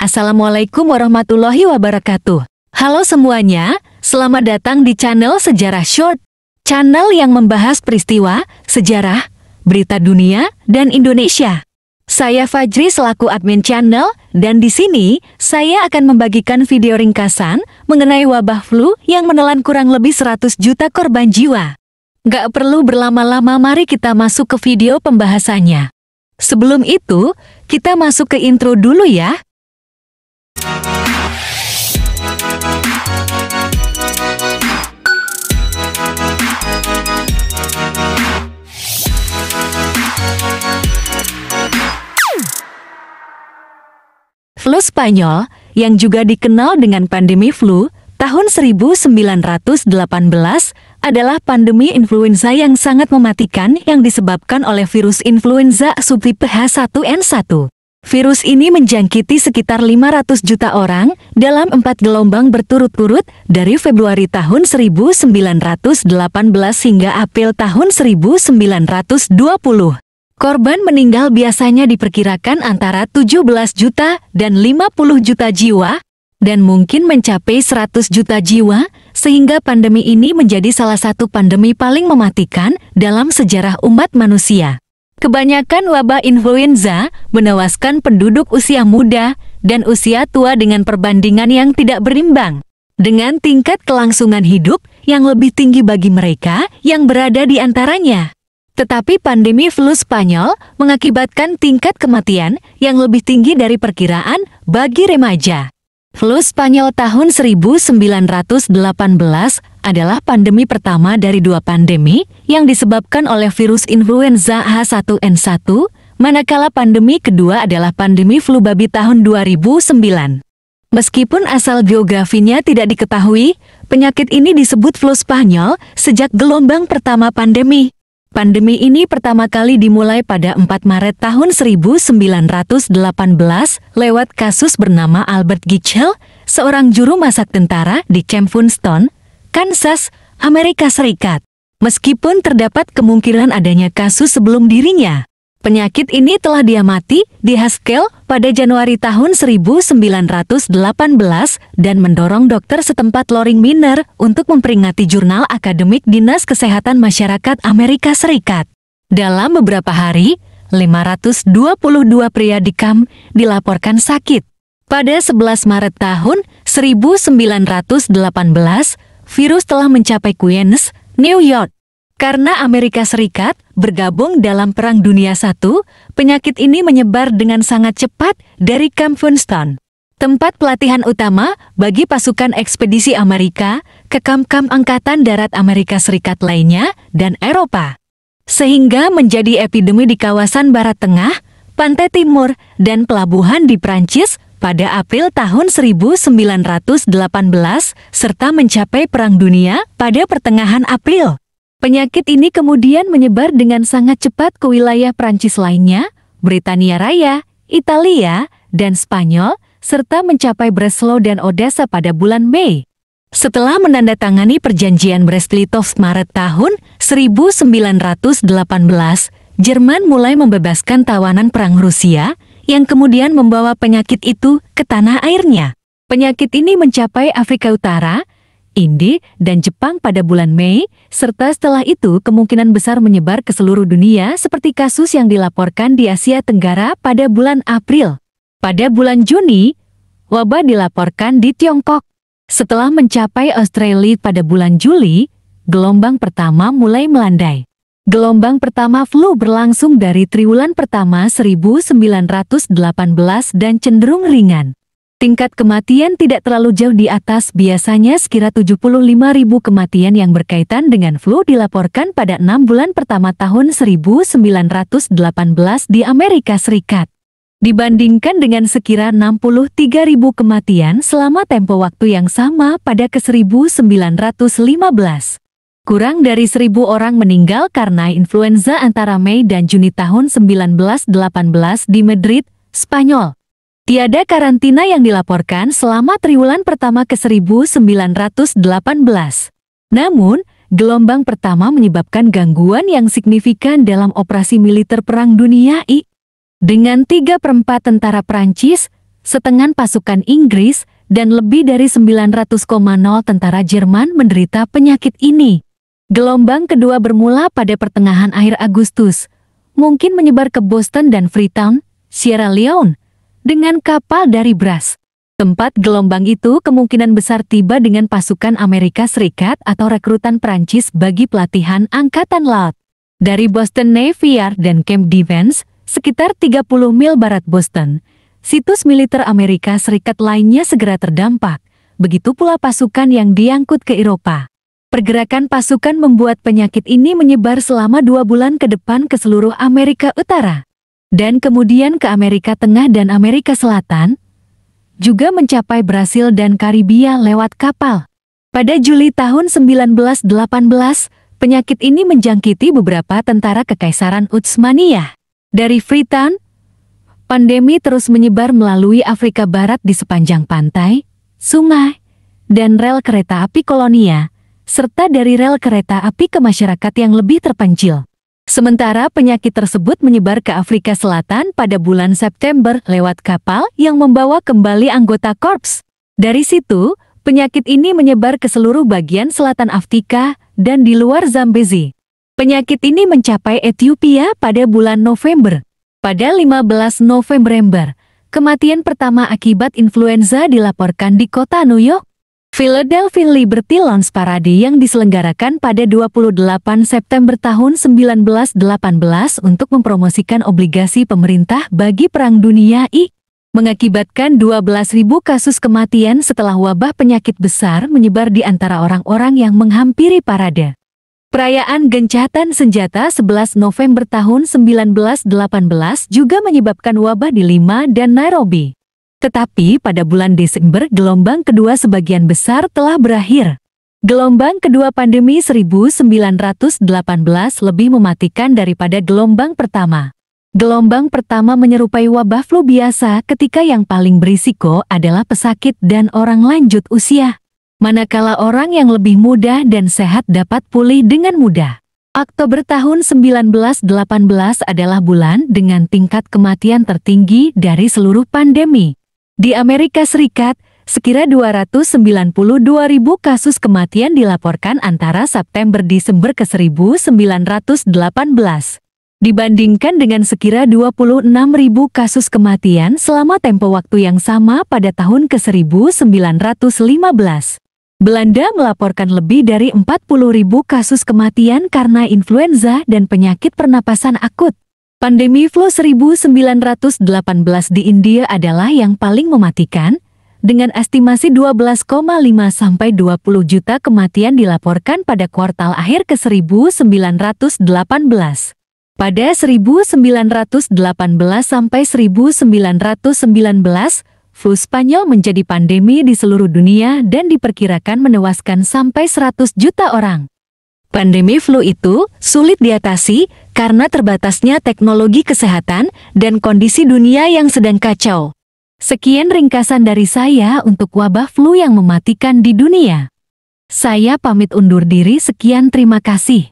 Assalamualaikum warahmatullahi wabarakatuh. Halo semuanya, selamat datang di channel Sejarah Short. Channel yang membahas peristiwa, sejarah, berita dunia, dan Indonesia. Saya Fajri selaku admin channel, dan di sini saya akan membagikan video ringkasan mengenai wabah flu yang menelan kurang lebih 100 juta korban jiwa. Gak perlu berlama-lama, mari kita masuk ke video pembahasannya. Sebelum itu, kita masuk ke intro dulu ya. Flu Spanyol, yang juga dikenal dengan pandemi flu, tahun 1918 adalah pandemi influenza yang sangat mematikan yang disebabkan oleh virus influenza subtipe H1N1. Virus ini menjangkiti sekitar 500 juta orang dalam 4 gelombang berturut-turut dari Februari tahun 1918 hingga April tahun 1920. Korban meninggal biasanya diperkirakan antara 17 juta dan 50 juta jiwa, dan mungkin mencapai 100 juta jiwa, sehingga pandemi ini menjadi salah satu pandemi paling mematikan dalam sejarah umat manusia. Kebanyakan wabah influenza menewaskan penduduk usia muda dan usia tua dengan perbandingan yang tidak berimbang, dengan tingkat kelangsungan hidup yang lebih tinggi bagi mereka yang berada di antaranya. Tetapi pandemi flu Spanyol mengakibatkan tingkat kematian yang lebih tinggi dari perkiraan bagi remaja. Flu Spanyol tahun 1918 adalah pandemi pertama dari dua pandemi yang disebabkan oleh virus influenza H1N1, manakala pandemi kedua adalah pandemi flu babi tahun 2009. Meskipun asal geografinya tidak diketahui, penyakit ini disebut flu Spanyol sejak gelombang pertama pandemi. Pandemi ini pertama kali dimulai pada 4 Maret tahun 1918 lewat kasus bernama Albert Gitchell, seorang juru masak tentara di Camp Funston, Kansas, Amerika Serikat. Meskipun terdapat kemungkinan adanya kasus sebelum dirinya, penyakit ini telah diamati di Haskell pada Januari tahun 1918 dan mendorong dokter setempat Loring Miner untuk memperingati jurnal akademik Dinas Kesehatan Masyarakat Amerika Serikat. Dalam beberapa hari, 522 pria di Camp dilaporkan sakit. Pada 11 Maret tahun 1918, virus telah mencapai Queens, New York. Karena Amerika Serikat bergabung dalam Perang Dunia I, penyakit ini menyebar dengan sangat cepat dari Camp Funston, tempat pelatihan utama bagi pasukan ekspedisi Amerika ke kamp-kamp Angkatan Darat Amerika Serikat lainnya dan Eropa. Sehingga menjadi epidemi di kawasan Barat Tengah, Pantai Timur, dan pelabuhan di Prancis pada April tahun 1918, serta mencapai Perang Dunia pada pertengahan April. Penyakit ini kemudian menyebar dengan sangat cepat ke wilayah Prancis lainnya, Britania Raya, Italia, dan Spanyol, serta mencapai Breslau dan Odessa pada bulan Mei. Setelah menandatangani perjanjian Brest-Litovsk Maret tahun 1918, Jerman mulai membebaskan tawanan perang Rusia, yang kemudian membawa penyakit itu ke tanah airnya. Penyakit ini mencapai Afrika Utara, India, dan Jepang pada bulan Mei, serta setelah itu kemungkinan besar menyebar ke seluruh dunia seperti kasus yang dilaporkan di Asia Tenggara pada bulan April. Pada bulan Juni, wabah dilaporkan di Tiongkok. Setelah mencapai Australia pada bulan Juli, gelombang pertama mulai melandai. Gelombang pertama flu berlangsung dari triwulan pertama 1918 dan cenderung ringan. Tingkat kematian tidak terlalu jauh di atas, biasanya sekira 75.000 kematian yang berkaitan dengan flu dilaporkan pada 6 bulan pertama tahun 1918 di Amerika Serikat. Dibandingkan dengan sekira 63.000 kematian selama tempo waktu yang sama pada ke-1915. Kurang dari 1.000 orang meninggal karena influenza antara Mei dan Juni tahun 1918 di Madrid, Spanyol. Tiada karantina yang dilaporkan selama triwulan pertama ke-1918. Namun, gelombang pertama menyebabkan gangguan yang signifikan dalam operasi militer Perang Dunia I. Dengan 3/4 tentara Prancis, setengah pasukan Inggris, dan lebih dari 900,0 tentara Jerman menderita penyakit ini. Gelombang kedua bermula pada pertengahan akhir Agustus, mungkin menyebar ke Boston dan Freetown, Sierra Leone, dengan kapal dari Brest. Tempat gelombang itu kemungkinan besar tiba dengan pasukan Amerika Serikat atau rekrutan Prancis bagi pelatihan Angkatan Laut. Dari Boston Navy Yard dan Camp Defense, sekitar 30 mil barat Boston, situs militer Amerika Serikat lainnya segera terdampak, begitu pula pasukan yang diangkut ke Eropa. Pergerakan pasukan membuat penyakit ini menyebar selama 2 bulan ke depan ke seluruh Amerika Utara, dan kemudian ke Amerika Tengah dan Amerika Selatan, juga mencapai Brasil dan Karibia lewat kapal. Pada Juli tahun 1918, penyakit ini menjangkiti beberapa tentara Kekaisaran Utsmaniyah. Dari Freetown, pandemi terus menyebar melalui Afrika Barat di sepanjang pantai, sungai, dan rel kereta api kolonia, serta dari rel kereta api ke masyarakat yang lebih terpencil. Sementara penyakit tersebut menyebar ke Afrika Selatan pada bulan September lewat kapal yang membawa kembali anggota korps. Dari situ, penyakit ini menyebar ke seluruh bagian selatan Afrika dan di luar Zambezi. Penyakit ini mencapai Ethiopia pada bulan November. Pada 15 November, kematian pertama akibat influenza dilaporkan di kota New York. Philadelphia Liberty Lounge Parade yang diselenggarakan pada 28 September tahun 1918 untuk mempromosikan obligasi pemerintah bagi Perang Dunia I, mengakibatkan 12.000 kasus kematian setelah wabah penyakit besar menyebar di antara orang-orang yang menghampiri parade. Perayaan gencatan senjata 11 November tahun 1918 juga menyebabkan wabah di Lima dan Nairobi. Tetapi pada bulan Desember gelombang kedua sebagian besar telah berakhir. Gelombang kedua pandemi 1918 lebih mematikan daripada gelombang pertama. Gelombang pertama menyerupai wabah flu biasa ketika yang paling berisiko adalah pesakit dan orang lanjut usia. Manakala orang yang lebih muda dan sehat dapat pulih dengan mudah. Oktober tahun 1918 adalah bulan dengan tingkat kematian tertinggi dari seluruh pandemi. Di Amerika Serikat, sekira 292.000 kasus kematian dilaporkan antara September-Desember ke 1918. Dibandingkan dengan sekira 26.000 kasus kematian selama tempo waktu yang sama pada tahun ke 1915. Belanda melaporkan lebih dari 40.000 kasus kematian karena influenza dan penyakit pernapasan akut. Pandemi flu 1918 di India adalah yang paling mematikan, dengan estimasi 12,5 sampai 20 juta kematian dilaporkan pada kuartal akhir ke 1918. Pada 1918 sampai 1919, flu Spanyol menjadi pandemi di seluruh dunia dan diperkirakan menewaskan sampai 100 juta orang. Pandemi flu itu sulit diatasi karena terbatasnya teknologi kesehatan dan kondisi dunia yang sedang kacau. Sekian ringkasan dari saya untuk wabah flu yang mematikan di dunia. Saya pamit undur diri, sekian, terima kasih.